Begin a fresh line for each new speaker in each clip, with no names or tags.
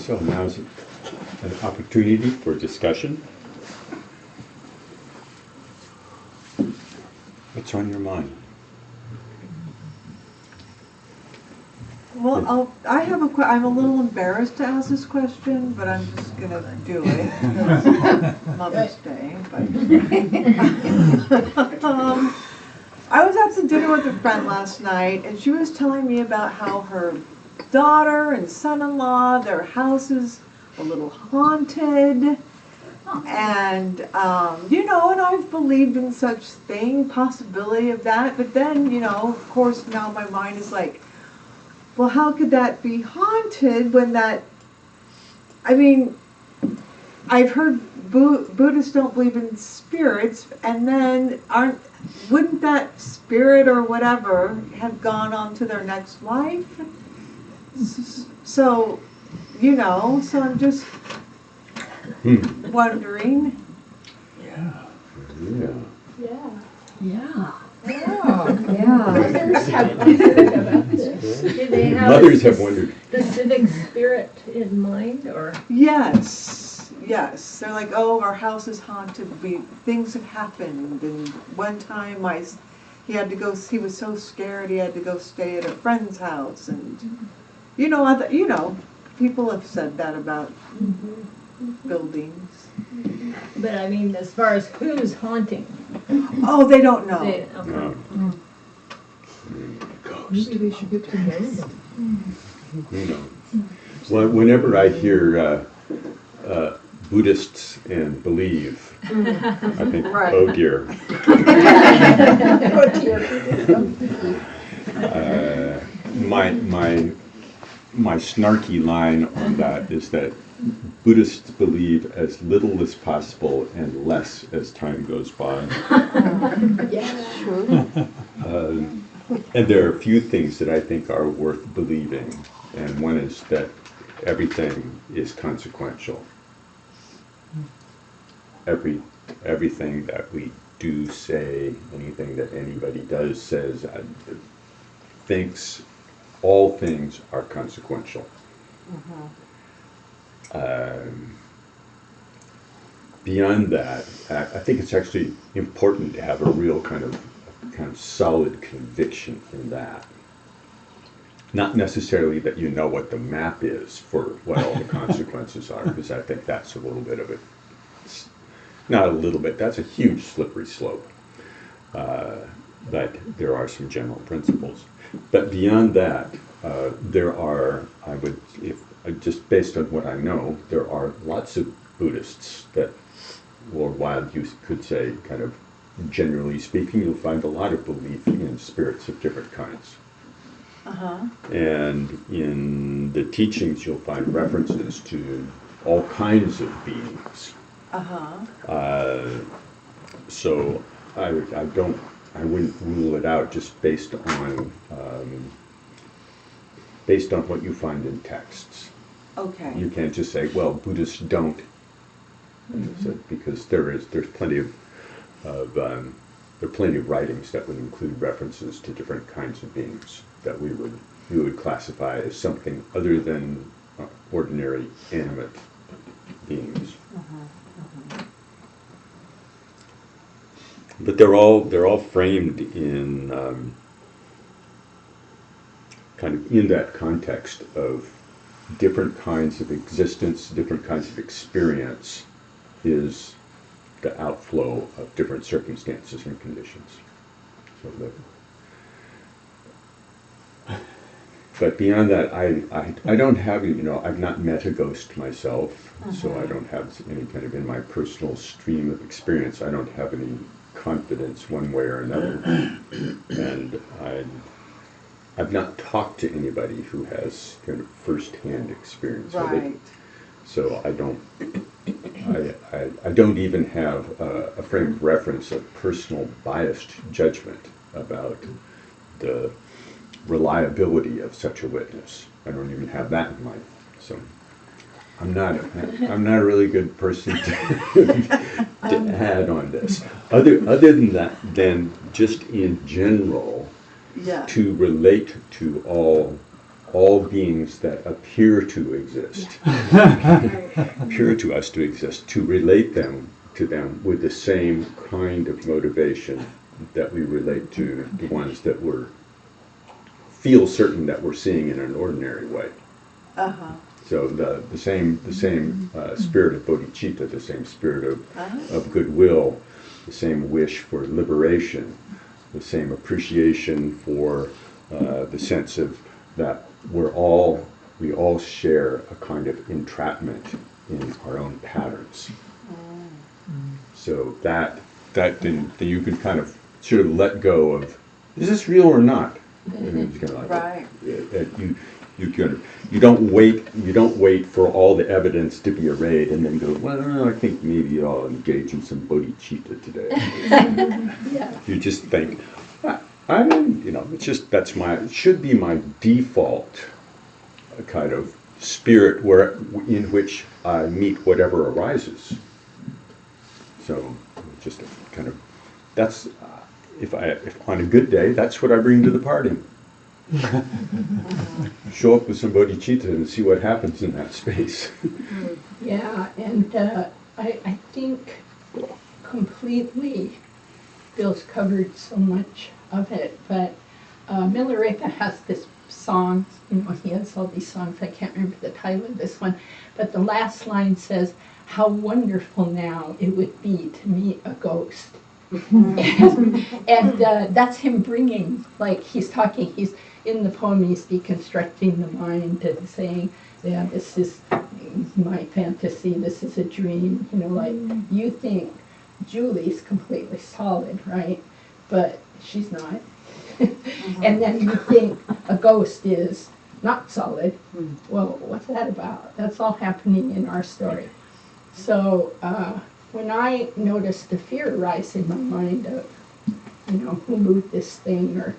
So now's an opportunity for discussion. What's on your mind?
Well, I'm a little embarrassed to ask this question, but I'm just gonna do it. It's Mother's Day, but I was at some dinner with a friend last night, and she was telling me about how her daughter and son-in-law, their house is a little haunted, and and I've believed in such possibility of that, but then, of course, now my mind is like, well, how could that be haunted when I've heard Buddhists don't believe in spirits, and then wouldn't that spirit or whatever have gone on to their next life? So, so I'm just wondering.
Yeah.
Mothers have wondered about this. Do they have
Mothers have wondered.
specific spirit in mind, or?
Yes. They're like, oh, our house is haunted. Things have happened. And one time he was so scared he had to go stay at a friend's house. And, people have said that about buildings.
But as far as who's haunting.
Oh, they don't know.
No.
Maybe they should get to know.
Who knows? Well, whenever I hear Buddhists and believe, I think,
Right.
oh dear. My snarky line on that is that Buddhists believe as little as possible and less as time goes by. And there are a few things that I think are worth believing, and one is that everything is consequential. Everything that we do say, anything that anybody does, says, thinks, all things are consequential. Beyond that, I think it's actually important to have a real kind of solid conviction in that. Not necessarily that you know what the map is for what all the consequences are, because I think that's a little bit of it. Not a little bit, that's a huge slippery slope. But there are some general principles. But beyond that, there are, just based on what I know, there are lots of Buddhists that, worldwide, you could say, kind of generally speaking, you'll find a lot of belief in spirits of different kinds. And in the teachings, you'll find references to all kinds of beings. So I wouldn't rule it out just based on what you find in texts.
Okay.
You can't just say, well, Buddhists don't, because there's plenty of there are plenty of writings that would include references to different kinds of beings that we would classify as something other than ordinary animate beings. But they're all framed in kind of in that context of different kinds of existence, different kinds of experience is the outflow of different circumstances and conditions. But beyond that, I don't have, I've not met a ghost myself, so I don't have any kind of, in my personal stream of experience, I don't have any confidence one way or another. And I've not talked to anybody who has kind of first-hand experience with it. So I don't even have a frame of reference of personal biased judgment about the reliability of such a witness. I don't even have that in mind. So I'm not a really good person to add on this. Other than that, then just in general, to relate to all all beings that appear to exist, appear to us to exist, to relate to them with the same kind of motivation that we relate to the ones that feel certain that we're seeing in an ordinary way.
Uh-huh.
So the same spirit of bodhicitta, the same spirit of goodwill, the same wish for liberation, the same appreciation for the sense of that we all share a kind of entrapment in our own patterns. So that you can kind of sort of let go of, is this real or not? And it's kind of like,
Right.
you don't wait for all the evidence to be arrayed and then go, well, I think maybe I'll engage in some bodhicitta today.
Yeah.
You just think, it's just it should be my default kind of spirit in which I meet whatever arises. So just kind of that's if on a good day, that's what I bring to the party. Show up with some bodhicitta and see what happens in that space.
Yeah, and I think completely Bill's covered so much of it, but Milarepa has this song, he has all these songs, I can't remember the title of this one, but the last line says, "How wonderful now it would be to meet a ghost." and that's him bringing, he's in the poem, he's deconstructing the mind and saying, yeah, this is my fantasy, this is a dream, you think Julie's completely solid, right? But she's not. And then you think a ghost is not solid. Well, what's that about? That's all happening in our story. So when I noticed the fear rise in my mind of, who moved this thing or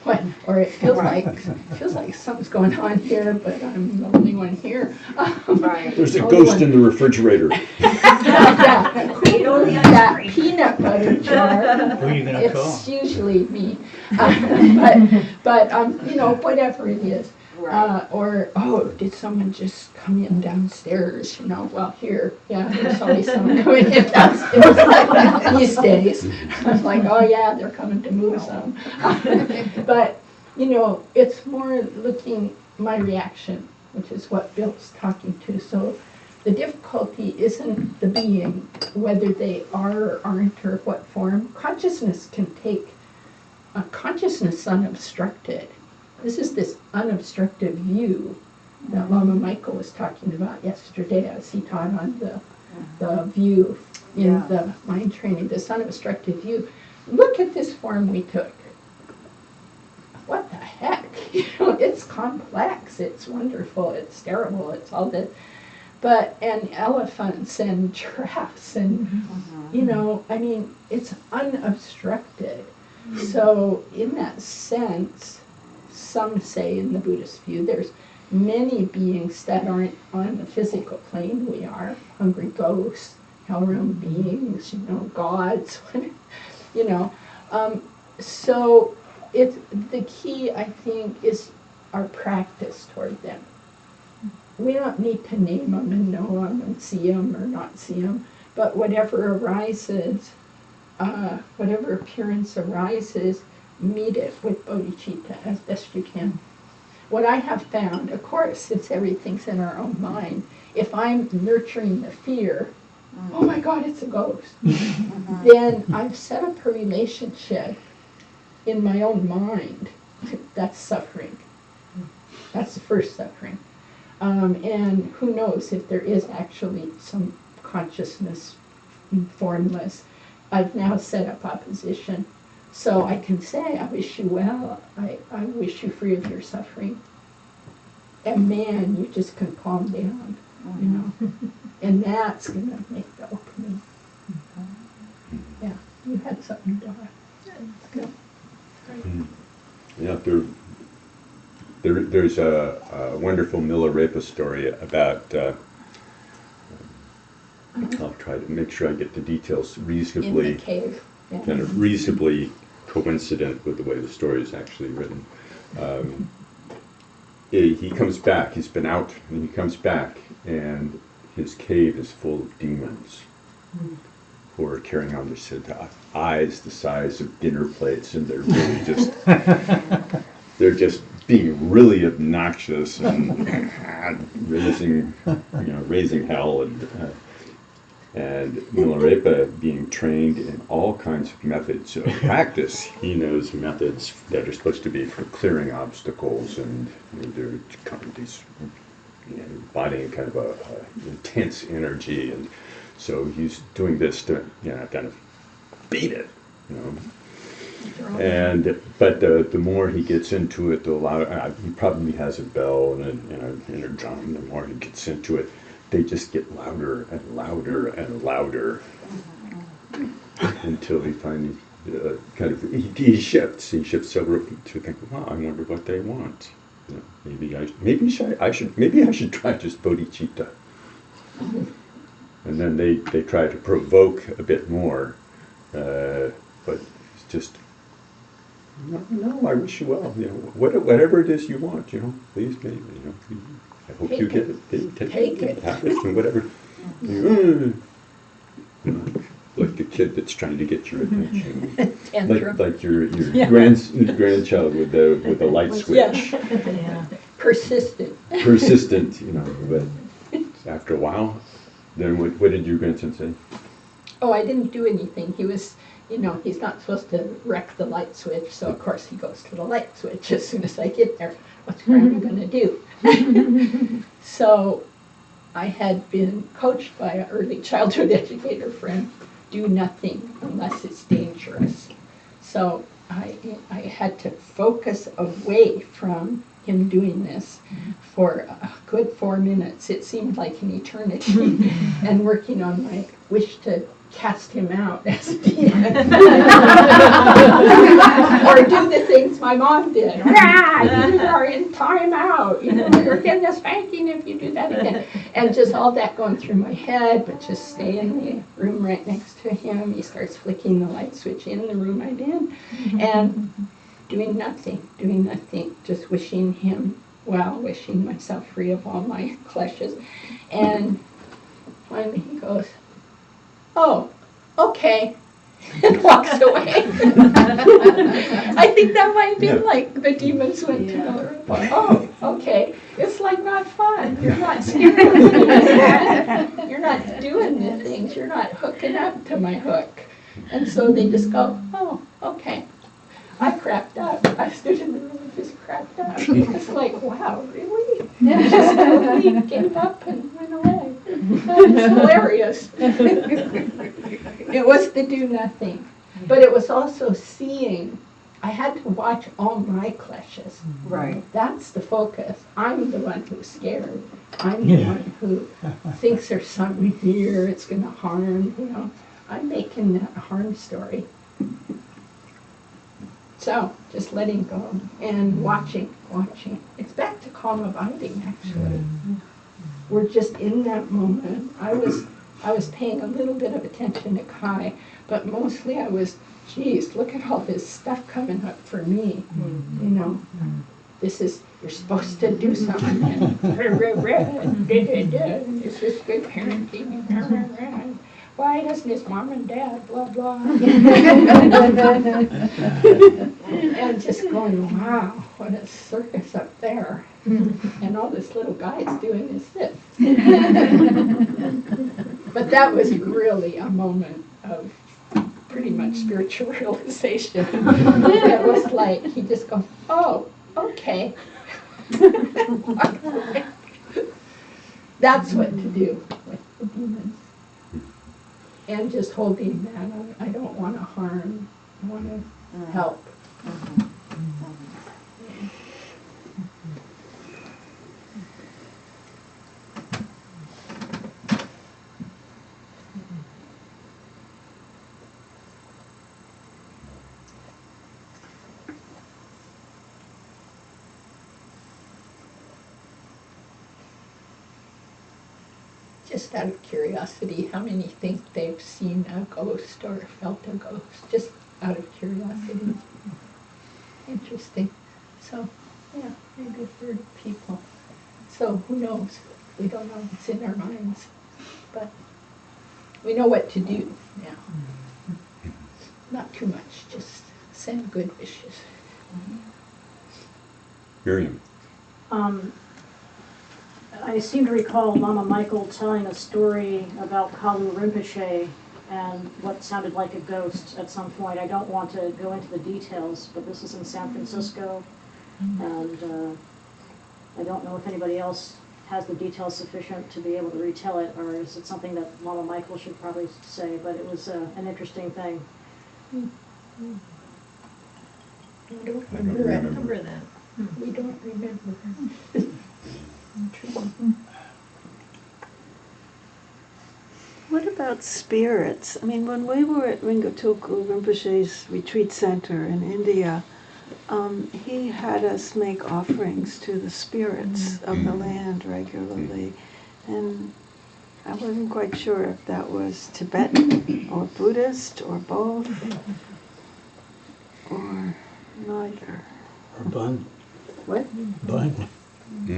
what, or it feels like something's going on here, but I'm the only one here.
Right.
There's a ghost in the refrigerator.
Yeah, who owns that peanut butter jar?
Who are you going to call?
It's usually me. But whatever it is.
Right.
Or, did someone just come in downstairs? Well, there's always someone coming in downstairs these days. I'm like, oh yeah, they're coming to move some. But, it's more looking my reaction, which is what Bill's talking to. So the difficulty isn't the being, whether they are or aren't or what form. Consciousness can take a consciousness unobstructed. This is this unobstructed view that Lama Michael was talking about yesterday as he taught on the view in the mind training, this unobstructed view. Look at this form we took. What the heck? It's complex, it's wonderful, it's terrible, it's all this. And elephants and giraffes and, it's unobstructed. So in that sense, some say in the Buddhist view, there's many beings that aren't on the physical plane. We are hungry ghosts, hell-realm beings, gods, So the key, I think, is our practice toward them. We don't need to name them and know them and see them or not see them, but whatever arises, whatever appearance arises, meet it with bodhicitta as best you can. What I have found, of course, since everything's in our own mind, if I'm nurturing the fear, oh my God, it's a ghost, then I've set up a relationship in my own mind. That's suffering. That's the first suffering. And who knows if there is actually some consciousness formless. I've now set up opposition. So I can say, I wish you well, I wish you free of your suffering. And man, you just can calm down, And that's going to make the opening. Yeah, you had something, Dora. Good.
Yeah, there's a wonderful Milarepa story about, I'll try to make sure I get the details reasonably.
In the cave. Yeah.
Kind of reasonably coincident with the way the story is actually written. he comes back. He's been out, and he comes back, and his cave is full of demons who are carrying on their eyes the size of dinner plates, and they're really just they're just being really obnoxious and raising hell, and Milarepa being trained in all kinds of methods of practice. He knows methods that are supposed to be for clearing obstacles, and they're kind of these, embodying kind of a intense energy, and so he's doing this to kind of beat it, But the more he gets into it, the louder he probably has a bell and a drum. The more he gets into it, they just get louder and louder and louder until he finally he shifts. He shifts over to think, wow, I wonder what they want. Maybe I should try just Bodhicitta. And then they try to provoke a bit more, but it's just no. I wish you well. Whatever it is you want, please, maybe. I hope you get it. Take it. Have it, and whatever. Like the kid that's trying to get your attention, like your grandchild with the light switch.
Yeah. Persistent.
But after a while, then what did your grandson say?
Oh, I didn't do anything. He was, he's not supposed to wreck the light switch, so of course he goes to the light switch as soon as I get there. What's Granny going to do? So I had been coached by an early childhood educator friend, do nothing unless it's dangerous. So I had to focus away from him doing this for a good 4 minutes. It seemed like an eternity, and working on my wish to cast him out as a demon. Or do the things my mom did. You are in time out. You're getting a spanking if you do that again. And just all that going through my head, but just stay in the room right next to him. He starts flicking the light switch in the room I'm in, and doing nothing, just wishing him well, wishing myself free of all my clutches. And finally he goes, oh, okay, and walks away. I think that might have been like the demons went to the oh, okay, it's like not fun. You're not scared of me. You're not doing the things. You're not hooking up to my hook. And so they just go, oh, okay. I cracked up. I stood in the room and just cracked up. It's like, wow, really? Just totally gave up and went away. That was hilarious. It was the do nothing. But it was also seeing. I had to watch all my clutches.
Right.
That's the focus. I'm the one who's scared. I'm the one who thinks there's something here, it's going to harm, I'm making that a harm story. So, just letting go and watching. It's back to calm abiding, actually. We're just in that moment. I was paying a little bit of attention to Kai, but mostly I was, geez, look at all this stuff coming up for me. This is, you're supposed to do something. This is good parenting. Why doesn't his mom and dad, blah, blah. And just going, wow, what a circus up there. And all this little guy's doing is this. But that was really a moment of pretty much spiritual realization. It was like, he just goes, oh, okay. That's what to do with the demons. And just holding that, I don't want to harm, I want to help. Just out of curiosity, how many think they've seen a ghost or felt a ghost? Just out of curiosity. Interesting. So, yeah. very good herd of people. So who knows? We don't know what's in our minds, but we know what to do now. Not too much, just send good wishes.
Miriam.
I seem to recall Lama Michael telling a story about Kalu Rinpoche and what sounded like a ghost at some point. I don't want to go into the details, but this is in San Francisco, and I don't know if anybody else has the details sufficient to be able to retell it, or is it something that Lama Michael should probably say, but it was an interesting thing.
I don't
I don't
remember
remember.
that. We don't remember.
What about spirits? I mean, when we were at Rinpoche Rinpoche's retreat center in India, he had us make offerings to the spirits of the land regularly. And I wasn't quite sure if that was Tibetan or Buddhist or both or neither.
Or bun.
What?
Bun.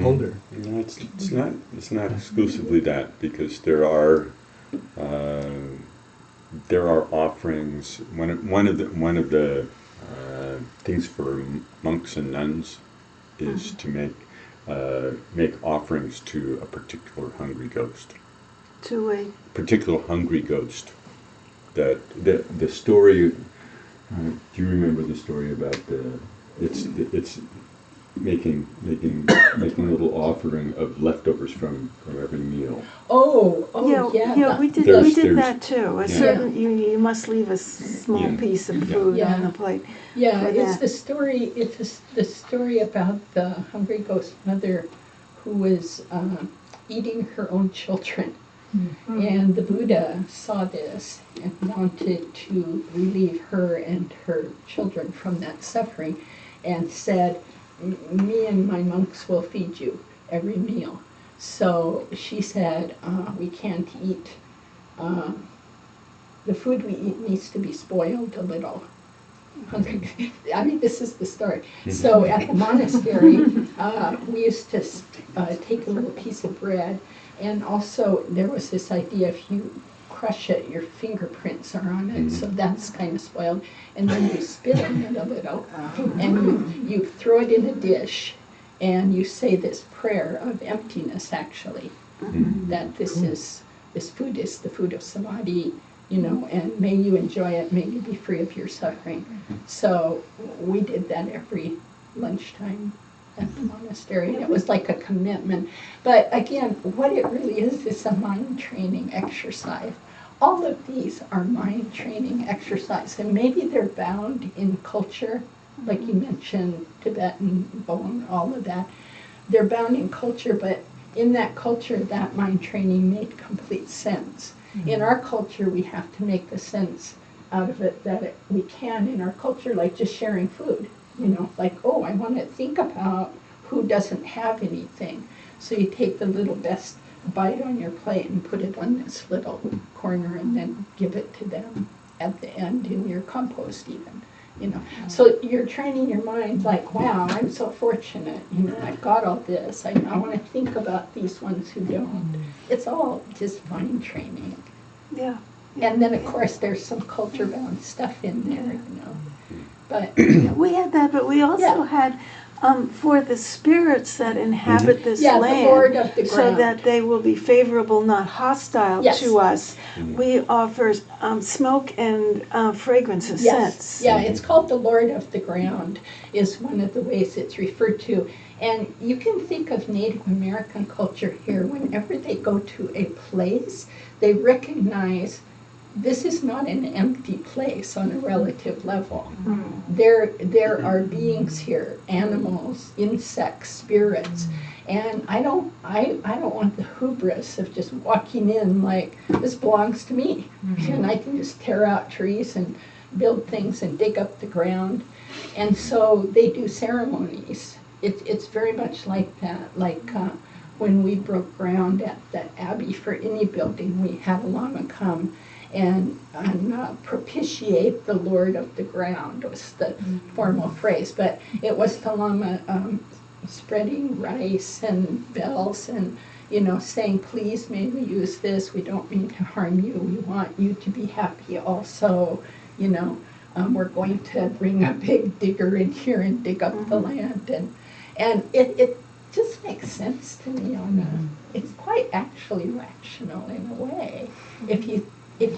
Older.
No, it's not exclusively that, because there are offerings. One of the things for monks and nuns is to make offerings to a particular hungry ghost.
To a
Particular hungry ghost. That the story. Do you remember the story about it's making a little offering of leftovers from every meal.
yeah, we did
There's-
that too. A certain you must leave a small
Yeah.
piece of food on the plate.
Yeah,
for
it's
that.
the story. It's the story about the hungry ghost mother who was eating her own children, and the Buddha saw this and wanted to relieve her and her children from that suffering, and said, "Me and my monks will feed you every meal." So she said, "We can't eat. The food we eat needs to be spoiled a little." I mean, this is the story. So at the monastery, we used to take a little piece of bread, and also there was this idea if you crush it, your fingerprints are on it, so that's kind of spoiled. And then you spit on it a little, and you throw it in a dish, and you say this prayer of emptiness, actually, that this food is the food of samadhi, and may you enjoy it, may you be free of your suffering. So we did that every lunchtime at the monastery, and it was like a commitment. But again, what it really is a mind training exercise. All of these are mind training exercise, and maybe they're bound in culture, like you mentioned, Tibetan, Bon, all of that. They're bound in culture, but in that culture, that mind training made complete sense. In our culture, we have to make the sense out of it that we can in our culture, like just sharing food, like, oh, I want to think about who doesn't have anything. So you take the little best bite on your plate and put it on this little corner and then give it to them at the end in your compost even. So you're training your mind like, wow, I'm so fortunate, I've got all this. I want to think about these ones who don't. It's all just mind training.
Yeah.
And then, of course, there's some culture-bound stuff in there, But
We had that, but we also had for the spirits that inhabit this
the
land,
Lord of the
so
ground.
that they will be favorable, not hostile
Yes.
to us. We offer smoke and fragrances, scents.
Yeah, it's called the Lord of the Ground, is one of the ways it's referred to. And you can think of Native American culture here. Whenever they go to a place, they recognize this is not an empty place on a relative level. There are beings here, animals, insects, spirits, and I don't want the hubris of just walking in like this belongs to me, and I can just tear out trees and build things and dig up the ground. And so they do ceremonies. It's very much like that. Like when we broke ground at the Abbey for any building, we had a Lama come and propitiate the Lord of the ground was the formal phrase, but it was the Lama spreading rice and bells and, saying, please, may we use this? We don't mean to harm you. We want you to be happy also. We're going to bring a big digger in here and dig up the land. And it just makes sense to me it's quite actually rational in a way. If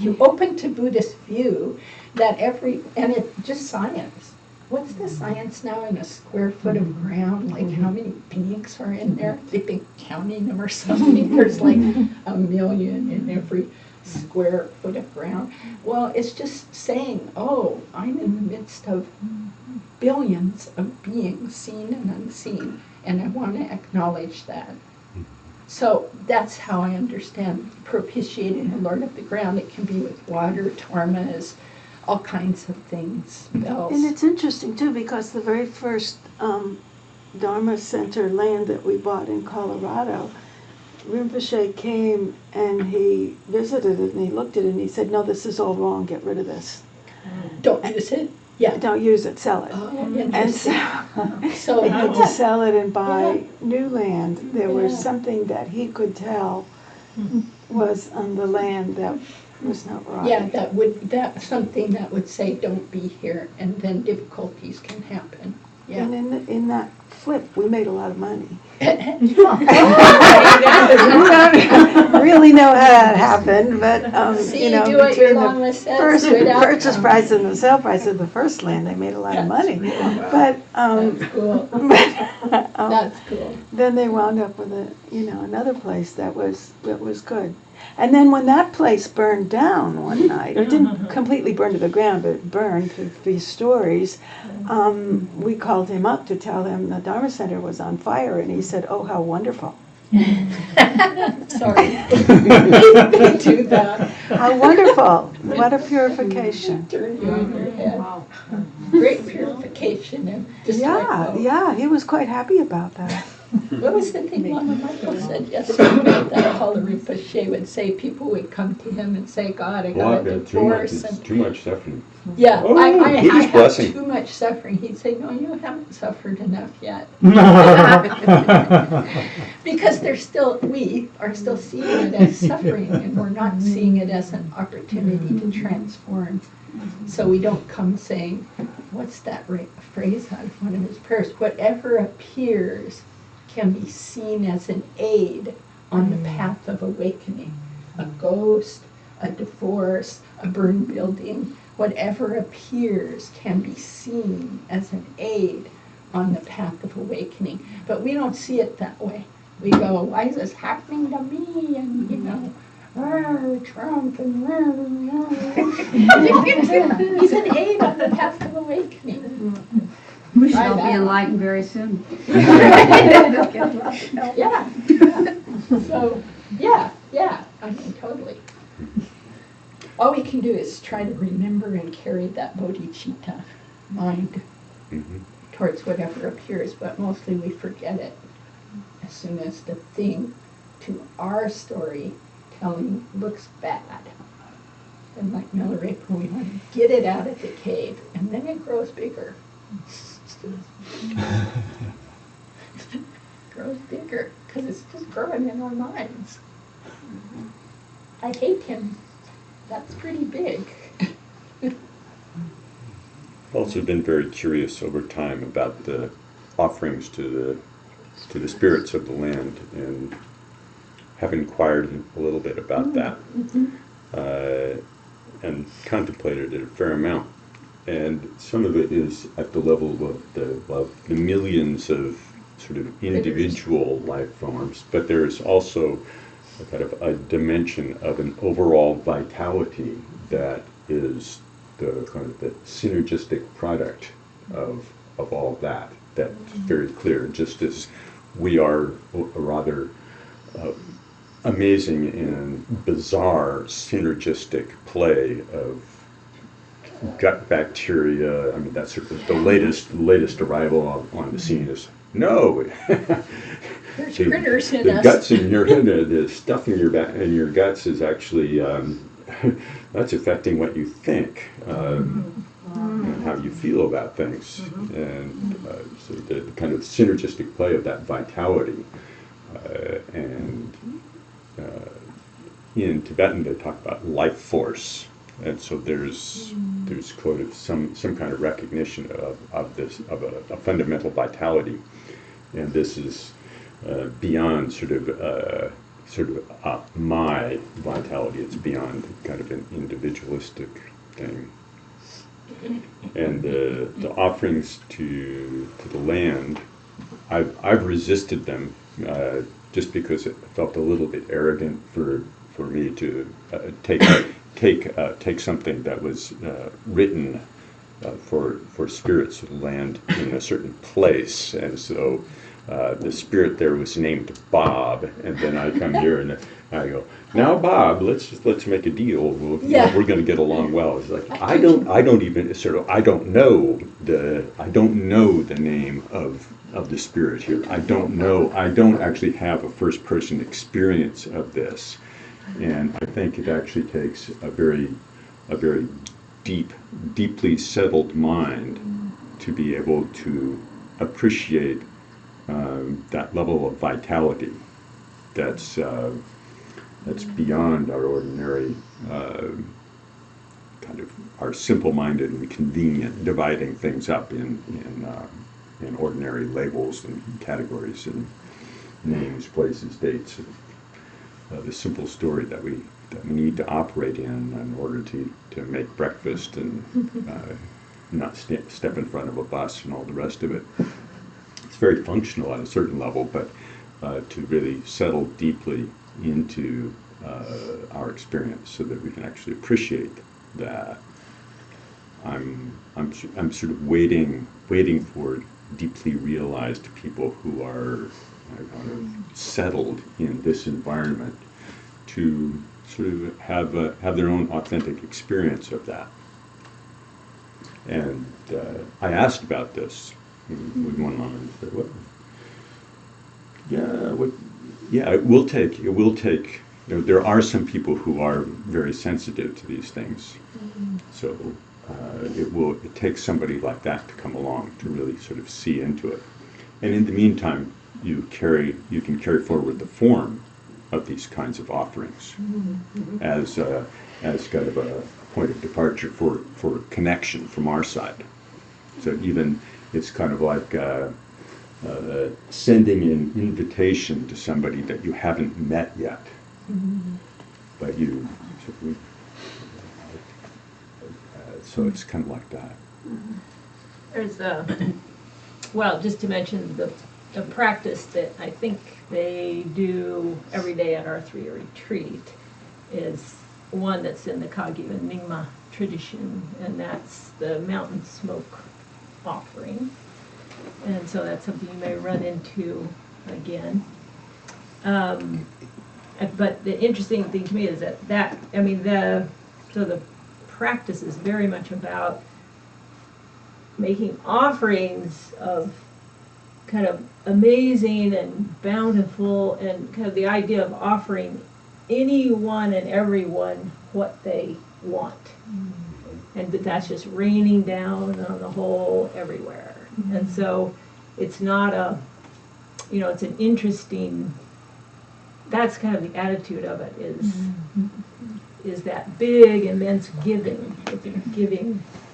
you open to Buddhist view that and it's just science. What's the science now in a square foot of ground? Like how many beings are in there? They've been counting them or something. There's like 1 million in every square foot of ground. Well, it's just saying, oh, I'm in the midst of billions of beings, seen and unseen, and I want to acknowledge that. So that's how I understand propitiating the Lord of the ground. It can be with water, dharmas, all kinds of things, bells.
And it's interesting too, because the very first Dharma Center land that we bought in Colorado, Rinpoche came and he visited it and he looked at it and he said, no, this is all wrong, get rid of this.
Don't use it. Yeah.
Don't use it, sell it. And so they had to sell it and buy new land. There was something that he could tell was on the land that was not right.
Yeah, that's something that would say don't be here, and then difficulties can happen. Yeah.
And in that flip, we made a lot of money.
Yeah.
I don't really know how that happened, but
See, do what your
between
mama
the
says,
first
good
purchase
outcome.
price and the sale price of the first land, they made a lot of money. But
That's cool. That's cool.
then they wound up with another place that was good. And then when that place burned down one night, or didn't completely burn to the ground, but it burned to 3 stories, we called him up to tell him the Dharma Center was on fire, and he said, oh, how wonderful.
Sorry. They do that.
How wonderful. What a purification.
Turn you on your head. Great purification. And just
Yeah, he was quite happy about that.
What was the thing Mama Michael said yesterday that Paula Rinpoche would say? People would come to him and say, God, I got a divorce.
It's too much suffering.
Yeah,
Oh,
I
Buddha's
have
blessing.
too much suffering. He'd say, no, you haven't suffered enough yet. Because we are still seeing it as suffering, and we're not seeing it as an opportunity to transform. So we don't come saying, what's that phrase out of one of his prayers? Whatever appears can be seen as an aid on the path of awakening. A ghost, a divorce, a burned building, whatever appears can be seen as an aid on the path of awakening. But we don't see it that way. We go, why is this happening to me? And, Trump and he's an aid on the path of awakening.
We should all be enlightened very soon.
Yeah. So, yeah, I mean, totally. All we can do is try to remember and carry that bodhicitta mind towards whatever appears, but mostly we forget it as soon as the thing to our story telling looks bad. And like Miller April, we want to get it out of the cave, and then it grows bigger. Grows bigger because it's just growing in our minds. I hate him. That's pretty big.
I've also been very curious over time about the offerings to the spirits of the land, and have inquired a little bit about that, and contemplated it a fair amount. And some of it is at the level of the millions of sort of individual life forms, but there's also a kind of a dimension of an overall vitality that is the kind of the synergistic product of all that. That's very clear. Just as we are a rather amazing and bizarre synergistic play of gut bacteria. I mean, that's sort of the latest arrival on the scene is
There's critters in
the
us.
guts in your head, the stuff in your guts is actually that's affecting what you think. and how you feel about things, and so the kind of synergistic play of that vitality. And in Tibetan they talk about life force, and so there's quote of some kind of recognition of this, of a fundamental vitality, and this is beyond sort of my vitality. It's beyond kind of an individualistic thing. And the offerings to the land, I've resisted them just because it felt a little bit arrogant for me to take something that was written for spirits of land in a certain place, and so the spirit there was named Bob, and then I come here and I go, now Bob, let's make a deal. We're going to get along well. It's like I don't know the name of the spirit here. I don't actually have a first person experience of this, and I think it actually takes a very deeply settled mind to be able to appreciate that level of vitality that's beyond our ordinary kind of our simple-minded and convenient dividing things up in ordinary labels and categories and names, places, dates. The simple story that we need to operate in order to make breakfast and not step in front of a bus and all the rest of it. It's very functional at a certain level, but to really settle deeply into our experience so that we can actually appreciate that. I'm sort of waiting for deeply realized people who are kind of settled in this environment to sort of have their own authentic experience of that. And I asked about this with one mom and said, "What? Yeah, it will take. You know, there are some people who are very sensitive to these things, so it takes somebody like that to come along to really sort of see into it. And in the meantime, you can carry forward the form of these kinds of offerings as kind of a point of departure for connection from our side. So even it's kind of like sending an invitation to somebody that you haven't met yet, but you. So it's kind of like that.
There's just to mention the practice that I think they do every day at our 3 retreat is one that's in the Kagyu and Nyingma tradition, and that's the mountain smoke offering. And so that's something you may run into again. But the interesting thing to me is that the practice is very much about making offerings of kind of amazing and bountiful, and kind of the idea of offering anyone and everyone what they want. And that's just raining down on the whole everywhere. And so it's not it's an interesting, that's kind of the attitude of it, is that big, immense giving,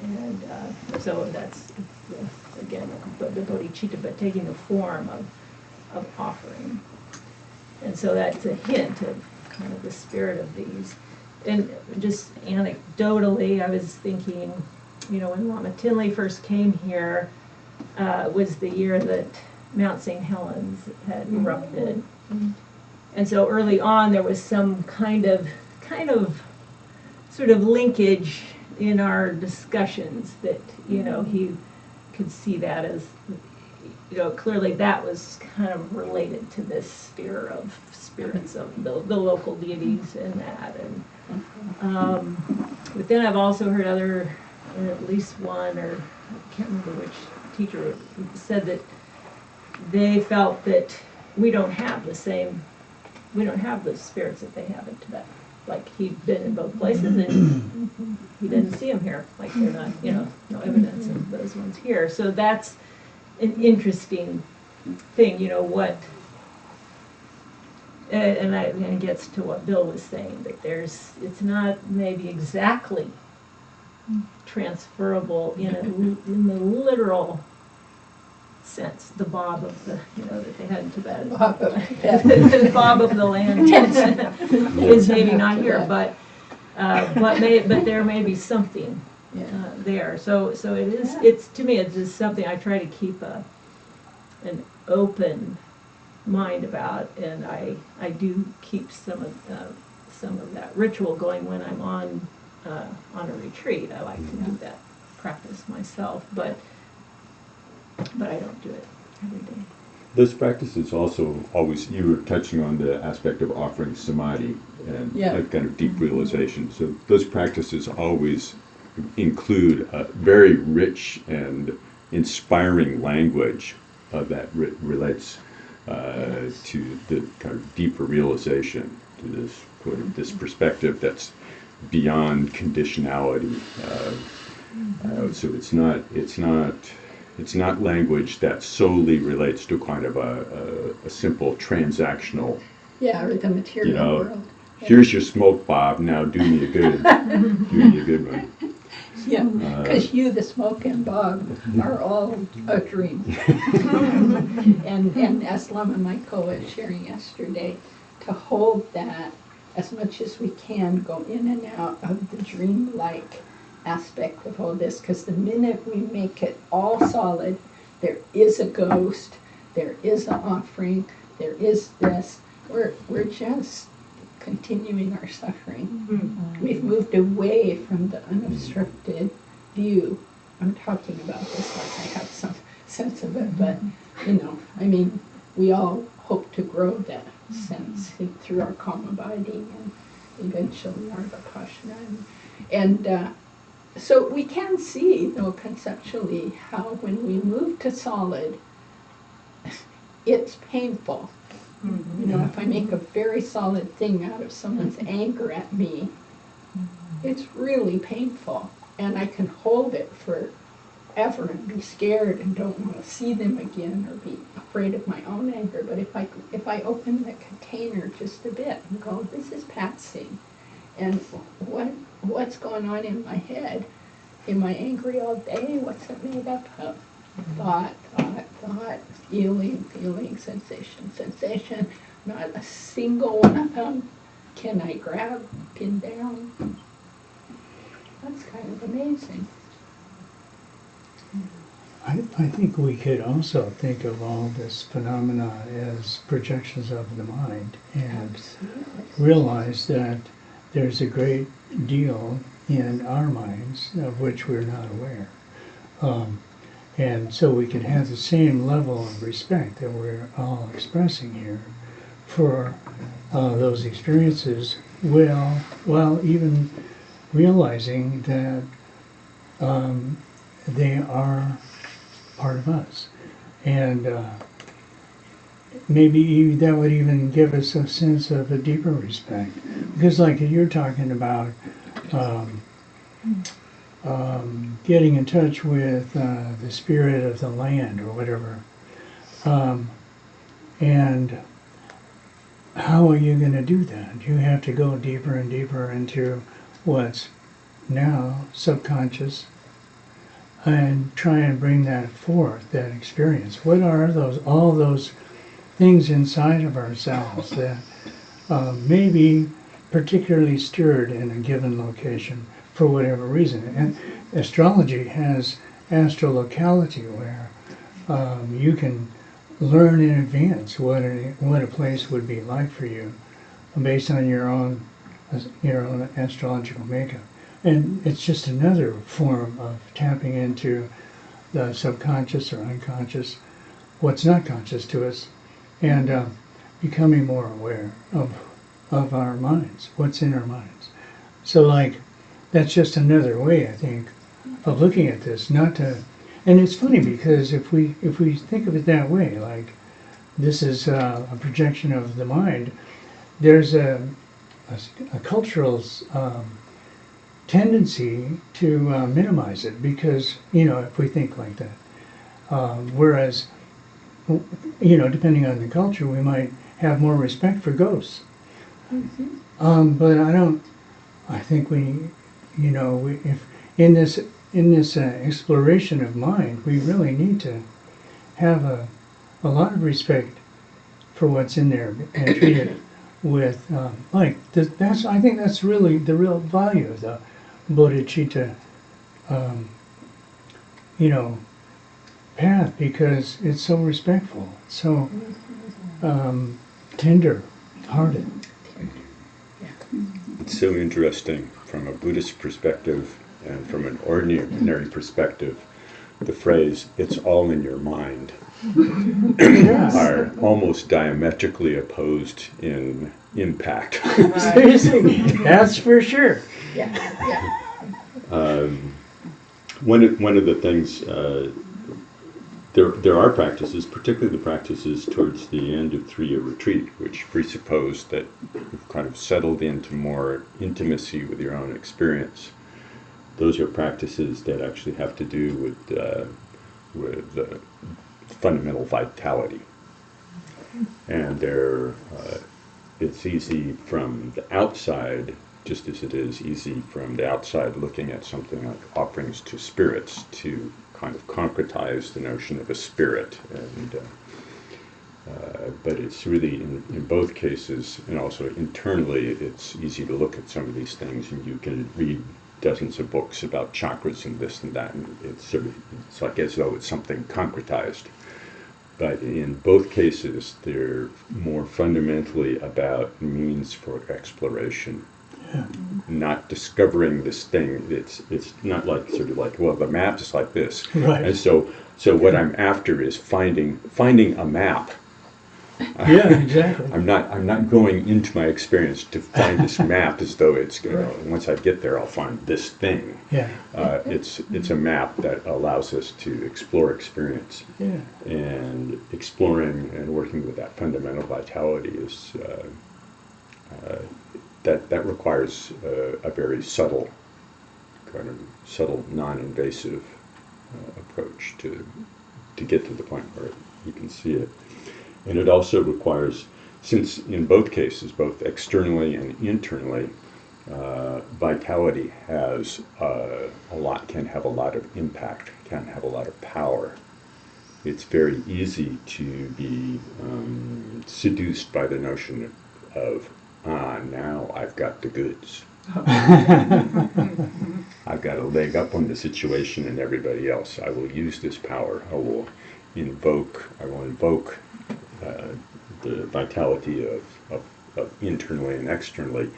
and so that's, again, the Bodhicitta, but taking the form of offering. And so that's a hint of kind of the spirit of these. And just anecdotally, I was thinking, when Lama Tinley first came here, was the year that Mount St. Helens had erupted. And so early on there was some kind of sort of linkage in our discussions that, he could see that as, clearly that was kind of related to this sphere of spirits of the local deities and that. And but then I've also heard at least one, or I can't remember which teacher said that they felt that we don't have the spirits that they have in Tibet. like he'd been in both places and he didn't see them here, like they're not, no evidence of those ones here. So that's an interesting thing, what, and it gets to what Bill was saying, that it's not maybe exactly transferable in the literal sense, the bob of the, that they had in Tibet.
Bob of
The bob of the land is maybe not here, but there may be something there. So it's to me, it's just something I try to keep an open mind about, and I do keep some of that ritual going when I'm on a retreat. I like to do that practice myself, but I don't do it every day.
Those practices also always, you were touching on the aspect of offering samadhi and that kind of deep realization. So those practices always include a very rich and inspiring language that relates to the kind of deeper realization, to this perspective that's beyond conditionality. So it's not language that solely relates to kind of a simple transactional.
Yeah, or the material world.
Here's your smoke, Bob. Now do me a good, one.
Yeah, because you, the smoke, and Bob are all a dream. and as Lama Michael was sharing yesterday, to hold that as much as we can, go in and out of the dream-like aspect of all this, because the minute we make it all solid, there is a ghost, there is an offering, there is this, we're just continuing our suffering. Mm-hmm. We've moved away from the unobstructed view. I'm talking about this like I have some sense of it, but we all hope to grow that sense through our calm abiding and eventually our vipassana. And so we can see, though, conceptually, how when we move to solid, it's painful. Mm-hmm. If I make a very solid thing out of someone's anger at me, it's really painful. And I can hold it forever and be scared and don't want to see them again or be afraid of my own anger. But if I open the container just a bit and go, this is passing, and what's going on in my head? Am I angry all day? What's it made up of? Thought, feeling, sensation. Not a single one of them can I grab, pin down. That's kind of amazing.
I think we could also think of all this phenomena as projections of the mind and realize that there's a great deal in our minds of which we're not aware. And so we can have the same level of respect that we're all expressing here for those experiences, while even realizing that they are part of us. And maybe that would even give us a sense of a deeper respect. Because like you're talking about getting in touch with the spirit of the land or whatever. And how are you going to do that? You have to go deeper and deeper into what's now subconscious and try and bring that forth, that experience. What are all those things inside of ourselves that may be particularly stirred in a given location for whatever reason? And astrology has astrolocality, where you can learn in advance what a place would be like for you based on your own astrological makeup. And it's just another form of tapping into the subconscious or unconscious, what's not conscious to us, and becoming more aware of our minds, what's in our minds. So that's just another way, I think, of looking at this. And it's funny because if we think of it that way, like this is a projection of the mind, there's a a cultural tendency to minimize it because, if we think like that. Whereas, depending on the culture, we might have more respect for ghosts. But I think if in this exploration of mind, we really need to have a lot of respect for what's in there and treat it with I think that's really the real value of the Bodhicitta path, because it's so respectful, so tender hearted.
It's so interesting from a Buddhist perspective and from an ordinary perspective. The phrase, "it's all in your mind," are almost diametrically opposed in impact.
Seriously, that's for sure.
Yeah.
One of the things, there are practices, particularly the practices towards the end of 3-year retreat, which presuppose that you've kind of settled into more intimacy with your own experience. Those are practices that actually have to do with fundamental vitality. And it's easy from the outside, just as it is easy from the outside looking at something like offerings to spirits, to kind of concretize the notion of a spirit. But it's really, in both cases, and also internally, it's easy to look at some of these things, and you can read dozens of books about chakras and this and that, and it's like as though it's something concretized. But in both cases, they're more fundamentally about means for exploration. Yeah. Not discovering this thing. It's not like sort of like, well, the map is like this.
Right.
And so what I'm after is finding a map.
Yeah, exactly.
I'm not going into my experience to find this map as though it's once I get there I'll find this thing.
Yeah.
It's a map that allows us to explore experience.
Yeah.
And exploring and working with that fundamental vitality is that requires a very subtle, non-invasive approach to get to the point where you can see it. And it also requires, since in both cases, both externally and internally, vitality has can have a lot of impact, can have a lot of power. It's very easy to be seduced by the notion of, now I've got the goods. I've got a leg up on the situation and everybody else. I will use this power. I will invoke the vitality of internally and externally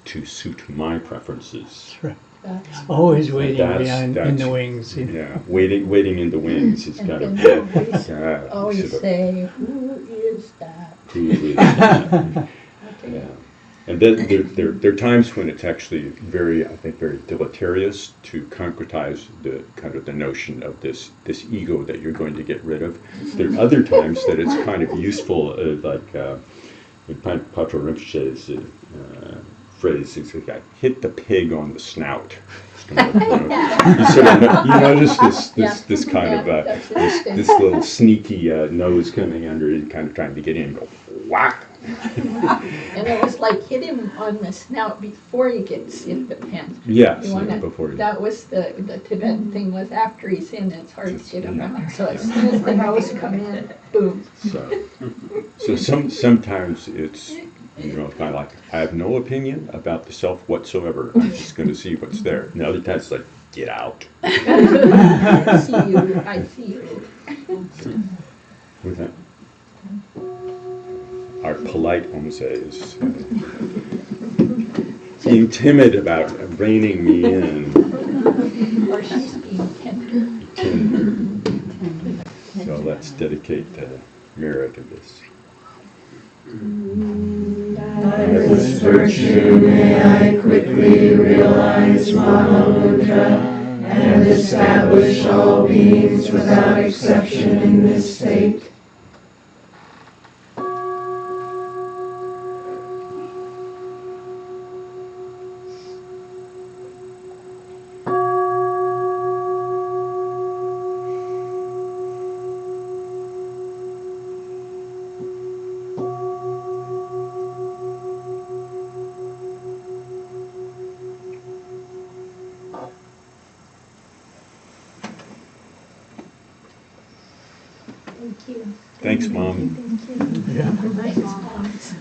to suit my preferences.
That's right. Always waiting in the wings.
Yeah, waiting in the wings is kind of
always say, who is that?
Who is that? Yeah. And then there are times when it's actually very deleterious to concretize the notion of this ego that you're going to get rid of. There are other times that it's kind of useful, like Patrol Rinpoche's phrase is like, hit the pig on the snout. You notice this kind of this little sneaky nose coming under it, kind of trying to get in, go whack.
And it was like hit him on the snout before he gets in the pen.
Yeah,
before. That was the Tibetan thing, was after he's in, it's hard to get him out. So as soon as the nose come in, boom.
So sometimes it's kind of like, I have no opinion about the self whatsoever. I'm just going to see what's there. And the other times it's like, get out.
I see you.
With that. Our polite Omse is being timid about reining me in.
Or she's being tender.
So let's dedicate the mirror to this.
By this virtue may I quickly realize Mahamudra and establish all beings without exception in this state.
Thank you.
Thanks, Mom.
Yeah.
Thanks, Mom.